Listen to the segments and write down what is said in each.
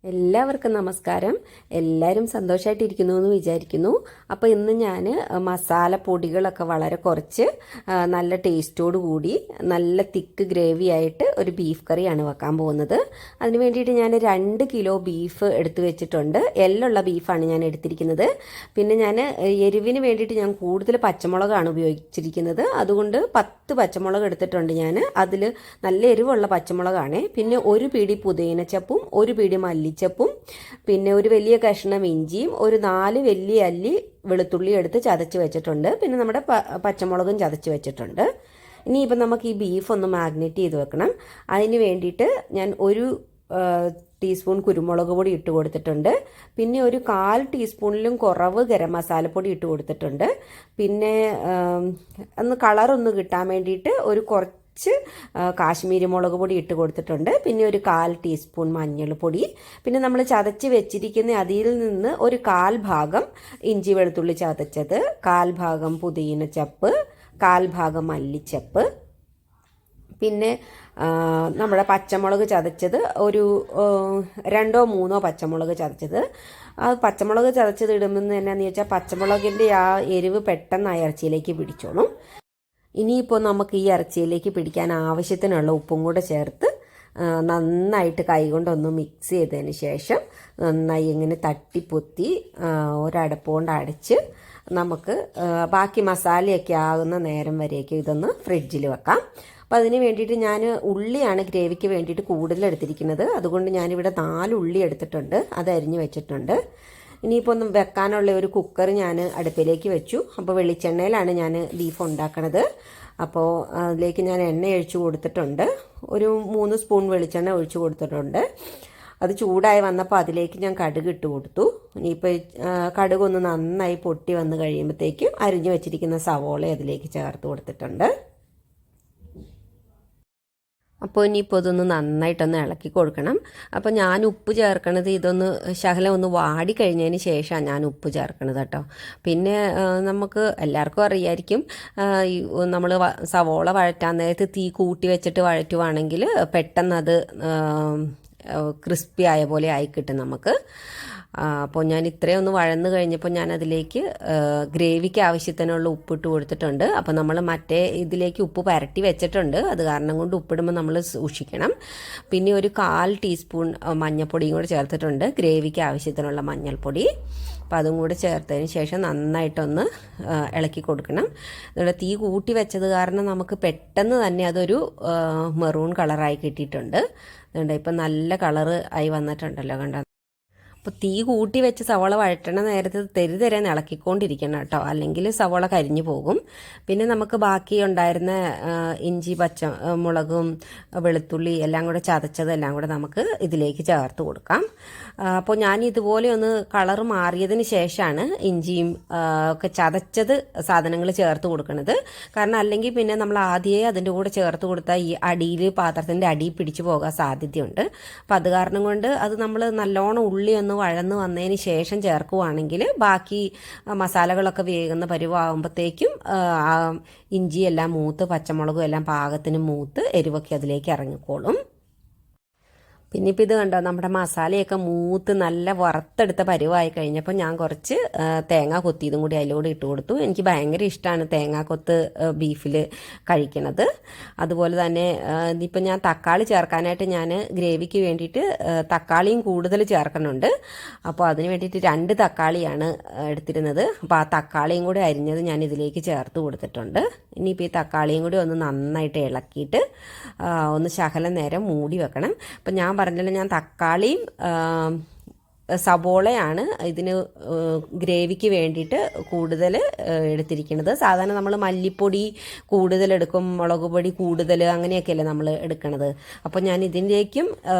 എല്ലാവർക്കും നമസ്കാരം. എല്ലാവരും സന്തോഷമായിട്ടിരിക്കുന്നു എന്ന് വിചാരിക്കുന്നു. അപ്പോൾ ഇന്ന് ഞാൻ മസാലപ്പൊടികളൊക്കെ വളരെ കുറച്ച് നല്ല ടേസ്റ്റോട് കൂടി നല്ല തിക്ക് ഗ്രേവി ആയിട്ട് ഒരു ബീഫ് കറിയാണ് വെക്കാൻ പോകുന്നത്. അതിന് വേണ്ടിയിട്ട് ഞാൻ 2 കിലോ ബീഫ് എടുത്തു വെച്ചിട്ടുണ്ട്. എല്ലുള്ള ബീഫാണ് ഞാൻ എടുത്തിരിക്കുന്നത്. പിന്നെ ഞാൻ എരിവിന് വേണ്ടിയിട്ട് ഞാൻ കൂടുതൽ പച്ചമുളകാണ് ഉപയോഗിച്ചിരിക്കുന്നത്. അതുകൊണ്ട് 10 പച്ചമുളക് എടുത്തിട്ടുണ്ട് ഞാൻ. അതിൽ നല്ല എരിവുള്ള പച്ചമുളകാണ്. പിന്നെ ഒരു പിടി പുതിനച്ചപ്പും ഒരു പിടി മല്ലിച്ചപ്പും പിന്നെ ഒരു വലിയ കഷ്ണം ഇഞ്ചിയും ഒരു 4 വലിയ അല്ലി വെളുത്തുള്ളി എടുത്ത് ചതച്ച് വെച്ചിട്ടുണ്ട്. പിന്നെ നമ്മുടെ പച്ചമുളകും ചതച്ച് വെച്ചിട്ടുണ്ട്. ഇനിയിപ്പം നമുക്ക് ഈ ബീഫ് ഒന്ന് മാഗ്നേറ്റ് ചെയ്ത് വെക്കണം. അതിന് വേണ്ടിയിട്ട് ഞാൻ ഒരു ടീസ്പൂൺ കുരുമുളക് പൊടി ഇട്ട് കൊടുത്തിട്ടുണ്ട്. പിന്നെ ഒരു 1/4 ടീസ്പൂണിലും കുറവ് ഗരം മസാലപ്പൊടി ഇട്ട് കൊടുത്തിട്ടുണ്ട്. പിന്നെ ഒന്ന് കളറൊന്ന് കിട്ടാൻ വേണ്ടിയിട്ട് ഒരു കുറച്ച് കാശ്മീരി മുളക് പൊടി ഇട്ട് കൊടുത്തിട്ടുണ്ട്. പിന്നെ ഒരു 1/4 ടീസ്പൂൺ മഞ്ഞൾപ്പൊടി. പിന്നെ നമ്മൾ ചതച്ച് വെച്ചിരിക്കുന്ന അതിൽ നിന്ന് ഒരു 1/4 ഭാഗം ഇഞ്ചി വെളുത്തുള്ളി ചതച്ചത്, 1/4 ഭാഗം പുതിനച്ചപ്പ്, 1/4 ഭാഗം മല്ലിച്ചപ്പ്, പിന്നെ നമ്മുടെ പച്ചമുളക് ചതച്ചത് ഒരു 2 or 3 പച്ചമുളക് ചതച്ചത്. ആ പച്ചമുളക് ചതച്ചത് ഇടുമ്പോൾ എന്നാന്ന് വെച്ചാൽ പച്ചമുളകിൻ്റെ ആ എരിവ് പെട്ടെന്ന് ആ ഇറച്ചിയിലേക്ക് പിടിച്ചോളും. ഇനിയിപ്പോൾ നമുക്ക് ഈ ഇറച്ചിയിലേക്ക് പിടിക്കാൻ ആവശ്യത്തിനുള്ള ഉപ്പും കൂടെ ചേർത്ത് നന്നായിട്ട് കൈകൊണ്ടൊന്ന് മിക്സ് ചെയ്തതിന് ശേഷം നന്നായി ഇങ്ങനെ തട്ടിപ്പൊത്തി ഒരടപ്പ് കൊണ്ട് അടച്ച് നമുക്ക് ബാക്കി മസാലയൊക്കെ ആകുന്ന നേരം വരേക്ക് ഇതൊന്ന് ഫ്രിഡ്ജിൽ വെക്കാം. അപ്പോൾ അതിന് വേണ്ടിയിട്ട് ഞാൻ ഉള്ളിയാണ് ഗ്രേവിക്ക് വേണ്ടിയിട്ട് കൂടുതൽ എടുത്തിരിക്കുന്നത്. അതുകൊണ്ട് ഞാനിവിടെ 4 ഉള്ളി എടുത്തിട്ടുണ്ട്. അത് അരിഞ്ഞ് വെച്ചിട്ടുണ്ട്. ഇനിയിപ്പോൾ ഒന്ന് വെക്കാനുള്ള ഒരു കുക്കർ ഞാൻ അടുപ്പിലേക്ക് വെച്ചു. അപ്പോൾ വെളിച്ചെണ്ണയിലാണ് ഞാൻ ബീഫ് ഉണ്ടാക്കണത്. അപ്പോൾ അതിലേക്ക് ഞാൻ എണ്ണ ഒഴിച്ച് കൊടുത്തിട്ടുണ്ട്. ഒരു 3 സ്പൂൺ വെളിച്ചെണ്ണ ഒഴിച്ച് കൊടുത്തിട്ടുണ്ട്. അത് ചൂടായി വന്നപ്പോൾ അതിലേക്ക് ഞാൻ കടുക് ഇട്ട് കൊടുത്തു. ഇനിയിപ്പോൾ കടുകൊന്ന് നന്നായി പൊട്ടി വന്ന് കഴിയുമ്പോഴത്തേക്കും അരിഞ്ഞു വെച്ചിരിക്കുന്ന സവോള അതിലേക്ക് ചേർത്ത് കൊടുത്തിട്ടുണ്ട്. അപ്പോൾ ഇനിയിപ്പോൾ ഇതൊന്ന് നന്നായിട്ടൊന്ന് ഇളക്കി കൊടുക്കണം. അപ്പോൾ ഞാൻ ഉപ്പ് ചേർക്കണത് ഇതൊന്ന് ശകലം ഒന്ന് വാടി കഴിഞ്ഞതിന് ശേഷമാണ് ഞാൻ ഉപ്പ് ചേർക്കണത് കേട്ടോ. പിന്നെ നമുക്ക് എല്ലാവർക്കും അറിയായിരിക്കും, നമ്മൾ സവോള വഴറ്റാൻ നേരത്ത് തീ കൂട്ടി വെച്ചിട്ട് വഴറ്റുവാണെങ്കിൽ പെട്ടെന്നത് ക്രിസ്പി ആയ പോലെ ആയി കിട്ടും നമുക്ക്. അപ്പോൾ ഞാൻ ഇത്രയും ഒന്ന് വഴന്ന് കഴിഞ്ഞപ്പോൾ ഞാൻ അതിലേക്ക് ഗ്രേവിക്ക് ആവശ്യത്തിനുള്ള ഉപ്പിട്ട് കൊടുത്തിട്ടുണ്ട്. അപ്പോൾ നമ്മൾ മറ്റേ ഇതിലേക്ക് ഉപ്പ് പരട്ടി വെച്ചിട്ടുണ്ട്. അത് കാരണം കൊണ്ട് ഉപ്പിടുമ്പോൾ നമ്മൾ സൂക്ഷിക്കണം. പിന്നെ ഒരു 1/4 ടീസ്പൂൺ മഞ്ഞൾപ്പൊടിയും കൂടെ ചേർത്തിട്ടുണ്ട്, ഗ്രേവിക്ക് ആവശ്യത്തിനുള്ള മഞ്ഞൾപ്പൊടി. അപ്പോൾ അതും കൂടെ ചേർത്തതിന് ശേഷം നന്നായിട്ടൊന്ന് ഇളക്കി കൊടുക്കണം. ഇവിടെ തീ കൂട്ടി വെച്ചത് കാരണം നമുക്ക് പെട്ടെന്ന് തന്നെ അതൊരു മെറൂൺ കളറായി കിട്ടിയിട്ടുണ്ട്. അതുകൊണ്ട് ഇപ്പം നല്ല കളറ് ആയി വന്നിട്ടുണ്ടല്ലോ, കണ്ടോ. അപ്പോൾ തീ കൂട്ടി വെച്ച് സവോള വഴറ്റണ നേരത്ത് തെരുതെരാൻ ഇളക്കിക്കൊണ്ടിരിക്കണം കേട്ടോ, അല്ലെങ്കിൽ സവോള കരിഞ്ഞു പോകും. പിന്നെ നമുക്ക് ബാക്കി ഉണ്ടായിരുന്ന ഇഞ്ചി പച്ചമുളകും വെളുത്തുള്ളി എല്ലാം കൂടെ ചതച്ചതെല്ലാം കൂടെ നമുക്ക് ഇതിലേക്ക് ചേർത്ത് കൊടുക്കാം. അപ്പോൾ ഞാൻ ഇതുപോലെ ഒന്ന് കളർ മാറിയതിന് ശേഷമാണ് ഇഞ്ചിയും ഒക്കെ ചതച്ചത് സാധനങ്ങൾ ചേർത്ത് കൊടുക്കുന്നത്. കാരണം അല്ലെങ്കിൽ പിന്നെ നമ്മൾ ആദ്യമേ അതിൻ്റെ കൂടെ ചേർത്ത് കൊടുത്താൽ ഈ അടിയിൽ പാത്രത്തിൻ്റെ അടിയിൽ പിടിച്ചു പോകാൻ സാധ്യതയുണ്ട്. അപ്പം അത് കാരണം കൊണ്ട് അത് നമ്മൾ നല്ലോണം ഉള്ളി ഒന്ന് വഴന്ന് വന്നതിന് ശേഷം ചേർക്കുവാണെങ്കിൽ ബാക്കി മസാലകളൊക്കെ വേകുന്ന പരുവാകുമ്പോഴത്തേക്കും ഇഞ്ചിയെല്ലാം മൂത്ത് പച്ചമുളകും എല്ലാം പാകത്തിന് മൂത്ത് എരിവൊക്കെ അതിലേക്ക് ഇറങ്ങിക്കോളും. പിന്നെ ഇപ്പോൾ ഇത് കണ്ടോ, നമ്മുടെ മസാലയൊക്കെ മൂത്ത് നല്ല വറുത്തെടുത്ത പരുവായി കഴിഞ്ഞപ്പോൾ ഞാൻ കുറച്ച് തേങ്ങ കൊത്തിയതും കൂടി അതിലൂടെ ഇട്ട് കൊടുത്തു. എനിക്ക് ഭയങ്കര ഇഷ്ടമാണ് തേങ്ങാക്കൊത്ത് ബീഫിൽ കഴിക്കണത്. അതുപോലെ തന്നെ ഇപ്പം ഞാൻ തക്കാളി ചേർക്കാനായിട്ട് ഞാൻ ഗ്രേവിക്ക് വേണ്ടിയിട്ട് തക്കാളിയും കൂടുതൽ ചേർക്കണുണ്ട്. അപ്പോൾ അതിന് വേണ്ടിയിട്ട് 2 തക്കാളിയാണ് എടുത്തിരുന്നത്. അപ്പോൾ ആ തക്കാളിയും കൂടി അരിഞ്ഞത് ഞാൻ ഇതിലേക്ക് ചേർത്ത് കൊടുത്തിട്ടുണ്ട്. ഇനിയിപ്പോൾ ഈ തക്കാളിയും കൂടി ഒന്ന് നന്നായിട്ട് ഇളക്കിയിട്ട് ഒന്ന് ശകലം നേരം മൂടി വെക്കണം. അപ്പം ഞാൻ പറഞ്ഞല്ലോ, ഞാൻ തക്കാളിയും സവോളയാണ് ഇതിന് ഗ്രേവിക്ക് വേണ്ടിയിട്ട് കൂടുതൽ എടുത്തിരിക്കുന്നത്. സാധാരണ നമ്മൾ മല്ലിപ്പൊടി കൂടുതലെടുക്കും, മുളക് പൊടി കൂടുതൽ, അങ്ങനെയൊക്കെയല്ലേ നമ്മൾ എടുക്കണത്. അപ്പോൾ ഞാൻ ഇതിൻ്റെക്കും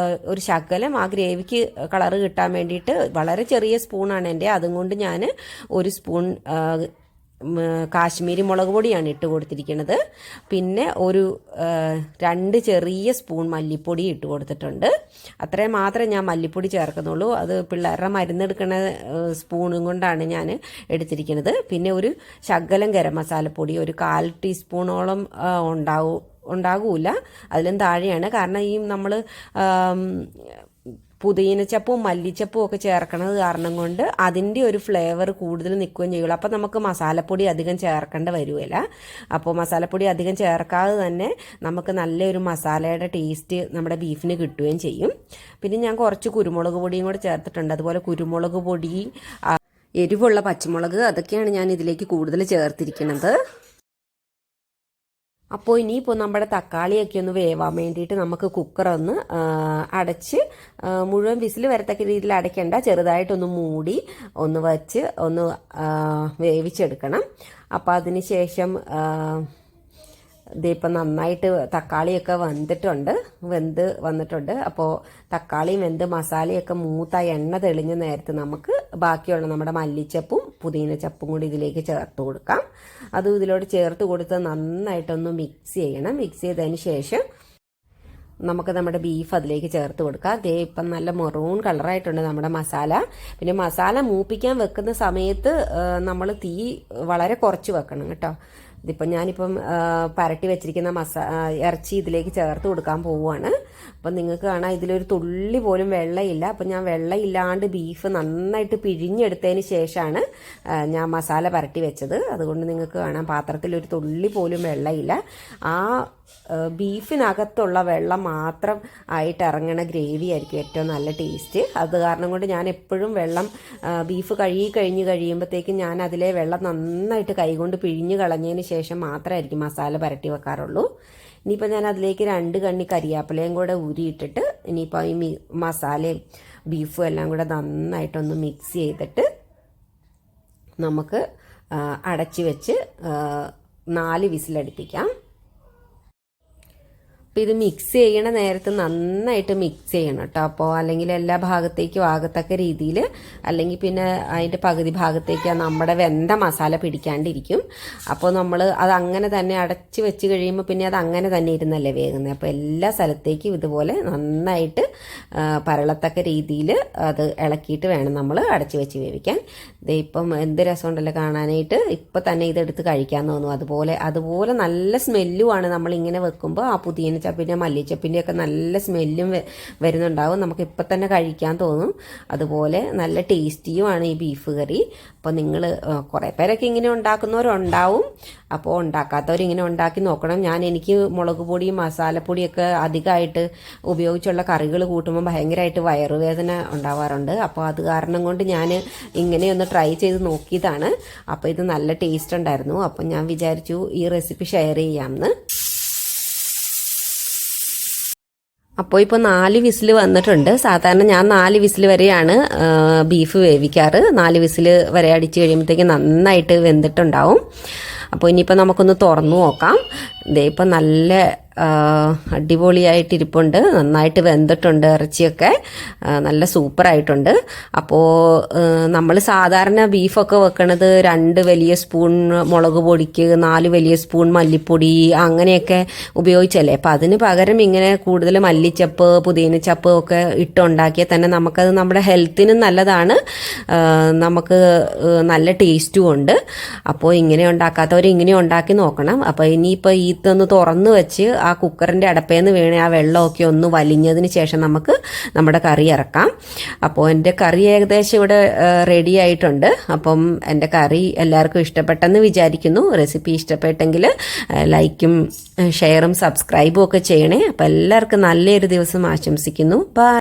ഒരു ശകലം ആ ഗ്രേവിക്ക് കളറ് കിട്ടാൻ വേണ്ടിയിട്ട് വളരെ ചെറിയ സ്പൂണാണ് എൻ്റെ, അതും കൊണ്ട് ഞാൻ 1 സ്പൂൺ കാശ്മീരി മുളക് പൊടിയാണ് ഇട്ട് കൊടുത്തിരിക്കുന്നത്. പിന്നെ ഒരു 2 ചെറിയ സ്പൂൺ മല്ലിപ്പൊടി ഇട്ട് കൊടുത്തിട്ടുണ്ട്. അത്രയും മാത്രമേ ഞാൻ മല്ലിപ്പൊടി ചേർക്കുന്നുള്ളൂ. അത് പിള്ളേരുടെ മരുന്നെടുക്കുന്ന സ്പൂണും കൊണ്ടാണ് ഞാൻ എടുത്തിരിക്കുന്നത്. പിന്നെ ഒരു ശകലം ഗരം മസാലപ്പൊടി ഒരു 1/4 ടീസ്പൂണോളം ഉണ്ടാകൂല, അതിലും താഴെയാണ്. കാരണം ഈ നമ്മൾ പുതിനച്ചപ്പും മല്ലിച്ചപ്പും ഒക്കെ ചേർക്കണത് കാരണം കൊണ്ട് അതിൻ്റെ ഒരു ഫ്ലേവർ കൂടുതൽ നിൽക്കുകയും ചെയ്യുള്ളൂ. അപ്പോൾ നമുക്ക് മസാലപ്പൊടി അധികം ചേർക്കേണ്ട വരുകയില്ല. അപ്പോൾ മസാലപ്പൊടി അധികം ചേർക്കാതെ തന്നെ നമുക്ക് നല്ലൊരു മസാലയുടെ ടേസ്റ്റ് നമ്മുടെ ബീഫിന് കിട്ടുകയും ചെയ്യും. പിന്നെ ഞാൻ കുറച്ച് കുരുമുളക് പൊടിയും കൂടെ ചേർത്തിട്ടുണ്ട്. അതുപോലെ കുരുമുളക് പൊടി, എരിവുള്ള പച്ചമുളക്, അതൊക്കെയാണ് ഞാൻ ഇതിലേക്ക് കൂടുതൽ ചേർത്തിരിക്കുന്നത്. അപ്പോൾ ഇനിയിപ്പോൾ നമ്മുടെ തക്കാളിയൊക്കെ ഒന്ന് വേവാൻ വേണ്ടിയിട്ട് നമുക്ക് കുക്കറൊന്ന് അടച്ച് മുഴുവൻ വിസിൽ വരത്തക്ക രീതിയിൽ അടയ്ക്കേണ്ട, ചെറുതായിട്ടൊന്ന് മൂടി ഒന്ന് വച്ച് ഒന്ന് വേവിച്ചെടുക്കണം. അപ്പോൾ അതിന് ശേഷം ഇതിപ്പോൾ നന്നായിട്ട് തക്കാളിയൊക്കെ വെന്ത് വന്നിട്ടുണ്ട്. അപ്പോൾ തക്കാളിയും വെന്ത് മസാലയൊക്കെ മൂത്ത എണ്ണ തെളിഞ്ഞ നേരത്ത് നമുക്ക് ബാക്കിയുള്ള നമ്മുടെ മല്ലിച്ചപ്പും പുതിനച്ചപ്പും കൂടി ഇതിലേക്ക് ചേർത്ത് കൊടുക്കാം. അതും ഇതിലോട്ട് ചേർത്ത് കൊടുത്ത് നന്നായിട്ടൊന്ന് മിക്സ് ചെയ്യണം. മിക്സ് ചെയ്തതിന് ശേഷം നമുക്ക് നമ്മുടെ ബീഫ് അതിലേക്ക് ചേർത്ത് കൊടുക്കാം. അതേ ഇപ്പം നല്ല മെറൂൺ കളറായിട്ടുണ്ട് നമ്മുടെ മസാല. പിന്നെ മസാല മൂപ്പിക്കാൻ വെക്കുന്ന സമയത്ത് നമ്മൾ തീ വളരെ കുറച്ച് വെക്കണം കേട്ടോ. ഇതിപ്പം ഞാനിപ്പം പരട്ടി വെച്ചിരിക്കുന്ന ഇറച്ചി ഇതിലേക്ക് ചേർത്ത് കൊടുക്കാൻ പോവുകയാണ്. അപ്പം നിങ്ങൾക്ക് കാണാം ഇതിലൊരു തുള്ളി പോലും വെള്ളമില്ല. അപ്പം ഞാൻ വെള്ളമില്ലാണ്ട് ബീഫ് നന്നായിട്ട് പിഴിഞ്ഞെടുത്തതിന് ശേഷമാണ് ഞാൻ മസാല പരട്ടി വെച്ചത്. അതുകൊണ്ട് നിങ്ങൾക്ക് കാണാം പാത്രത്തിലൊരു തുള്ളി പോലും വെള്ളമില്ല. ആ ബീഫിനകത്തുള്ള വെള്ളം മാത്രം ആയിട്ട് ഇറങ്ങണ ഗ്രേവി ആയിരിക്കും ഏറ്റവും നല്ല ടേസ്റ്റ്. അത് കാരണം കൊണ്ട് ഞാൻ എപ്പോഴും ബീഫ് കഴിഞ്ഞ് കഴിയുമ്പോഴത്തേക്കും ഞാൻ അതിലെ വെള്ളം നന്നായിട്ട് കൈകൊണ്ട് പിഴിഞ്ഞ് കളഞ്ഞതിന് ശേഷം മാത്രമായിരിക്കും മസാല പരട്ടി വെക്കാറുള്ളൂ. ഇനിയിപ്പോൾ ഞാൻ അതിലേക്ക് 2 കണ്ണി കരിയാപ്പിലയും കൂടെ ഊരിയിട്ടിട്ട് ഇനിയിപ്പോൾ ഈ മസാലയും ബീഫും എല്ലാം കൂടെ നന്നായിട്ടൊന്ന് മിക്സ് ചെയ്തിട്ട് നമുക്ക് അടച്ച് വെച്ച് 4 വിസിലടുപ്പിക്കാം. അപ്പോൾ ഇത് മിക്സ് ചെയ്യണ നേരത്ത് നന്നായിട്ട് മിക്സ് ചെയ്യണം കേട്ടോ. അപ്പോൾ അല്ലെങ്കിൽ എല്ലാ ഭാഗത്തേക്കും ആകത്തക്ക രീതിയിൽ, അല്ലെങ്കിൽ പിന്നെ അതിൻ്റെ പകുതി ഭാഗത്തേക്ക് നമ്മുടെ വെന്ത മസാല പിടിക്കാണ്ടിരിക്കും. അപ്പോൾ നമ്മൾ അത് അങ്ങനെ തന്നെ അടച്ച് വെച്ച് കഴിയുമ്പോൾ പിന്നെ അത് അങ്ങനെ തന്നെ ഇരുന്നല്ലേ വേകുന്നത്. അപ്പോൾ എല്ലാ സ്ഥലത്തേക്കും ഇതുപോലെ നന്നായിട്ട് പരളത്തക്ക രീതിയിൽ അത് ഇളക്കിയിട്ട് വേണം നമ്മൾ അടച്ച് വെച്ച് വേവിക്കാൻ. ഇപ്പം എന്ത് രസമുണ്ടല്ലോ കാണാനായിട്ട്. ഇപ്പം തന്നെ ഇതെടുത്ത് കഴിക്കാൻ തോന്നും. അതുപോലെ നല്ല സ്മെല്ലുമാണ് നമ്മളിങ്ങനെ വെക്കുമ്പോൾ. ആ പുതിനച്ചപ്പിൻ്റെ മല്ലിച്ചപ്പിൻ്റെ ഒക്കെ നല്ല സ്മെല്ലും വരുന്നുണ്ടാവും. നമുക്ക് ഇപ്പം തന്നെ കഴിക്കാൻ തോന്നും. അതുപോലെ നല്ല ടേസ്റ്റിയുമാണ് ഈ ബീഫ് കറി. അപ്പോൾ നിങ്ങൾ കുറേ പേരൊക്കെ ഇങ്ങനെ ഉണ്ടാക്കുന്നവരുണ്ടാവും. അപ്പോൾ ഉണ്ടാക്കാത്തവരിങ്ങനെ ഉണ്ടാക്കി നോക്കണം. എനിക്ക് മുളക് പൊടിയും മസാലപ്പൊടിയൊക്കെ അധികമായിട്ട് ഉപയോഗിച്ചുള്ള കറികൾ കൂട്ടുമ്പോൾ ഭയങ്കരമായിട്ട് വയറുവേദന ഉണ്ടാവാറുണ്ട്. അപ്പോൾ അത് കാരണം കൊണ്ട് ഞാൻ ഇങ്ങനെയൊന്ന് ട്രൈ ചെയ്ത് നോക്കിയതാണ്. അപ്പോൾ ഇത് നല്ല ടേസ്റ്റ് ഉണ്ടായിരുന്നു. അപ്പം ഞാൻ വിചാരിച്ചു ഈ റെസിപ്പി ഷെയർ ചെയ്യാമെന്ന്. അപ്പോൾ ഇപ്പോൾ 4 വിസിൽ വന്നിട്ടുണ്ട്. സാധാരണ ഞാൻ 4 വിസിൽ വരെയാണ് ബീഫ് വേവിക്കാറ്. 4 വിസിൽ വരെ അടിച്ച് കഴിയുമ്പോഴത്തേക്ക് നന്നായിട്ട് വെന്തിട്ടുണ്ടാവും. അപ്പോൾ ഇനിയിപ്പോൾ നമുക്കൊന്ന് തുറന്നു നോക്കാം. ഇപ്പം നല്ല അടിപൊളിയായിട്ടിരിപ്പുണ്ട്. നന്നായിട്ട് വെന്തിട്ടുണ്ട്. ഇറച്ചിയൊക്കെ നല്ല സൂപ്പറായിട്ടുണ്ട്. അപ്പോൾ നമ്മൾ സാധാരണ ബീഫൊക്കെ വെക്കണത് 2 വലിയ സ്പൂൺ മുളക് പൊടിക്ക് 4 വലിയ സ്പൂൺ മല്ലിപ്പൊടി അങ്ങനെയൊക്കെ ഉപയോഗിച്ചല്ലേ. അപ്പോൾ അതിന് പകരം ഇങ്ങനെ കൂടുതൽ മല്ലിച്ചപ്പ് പുതിനച്ചപ്പ് ഒക്കെ ഇട്ടുണ്ടാക്കിയാൽ തന്നെ നമുക്കത് നമ്മുടെ ഹെൽത്തിനും നല്ലതാണ്, നമുക്ക് നല്ല ടേസ്റ്റും ഉണ്ട്. അപ്പോൾ ഇങ്ങനെ ഉണ്ടാക്കാത്തവർ ഇങ്ങനെ ഉണ്ടാക്കി നോക്കണം. അപ്പോൾ ഇനിയിപ്പോൾ ഇതൊന്ന് തുറന്ന് വെച്ച് ആ കുക്കറിൻ്റെ അടപ്പേന്ന് വീണ ആ വെള്ളമൊക്കെ ഒന്ന് വലിഞ്ഞതിന് ശേഷം നമുക്ക് നമ്മുടെ കറി ഇറക്കാം. അപ്പോൾ എൻ്റെ കറി ഏകദേശം ഇവിടെ റെഡി ആയിട്ടുണ്ട്. അപ്പം എൻ്റെ കറി എല്ലാവർക്കും ഇഷ്ടപ്പെട്ടെന്ന് വിചാരിക്കുന്നു. റെസിപ്പി ഇഷ്ടപ്പെട്ടെങ്കിൽ ലൈക്കും ഷെയറും സബ്സ്ക്രൈബും ഒക്കെ ചെയ്യണേ. അപ്പോൾ എല്ലാവർക്കും നല്ലൊരു ദിവസം ആശംസിക്കുന്നു. ബൈ.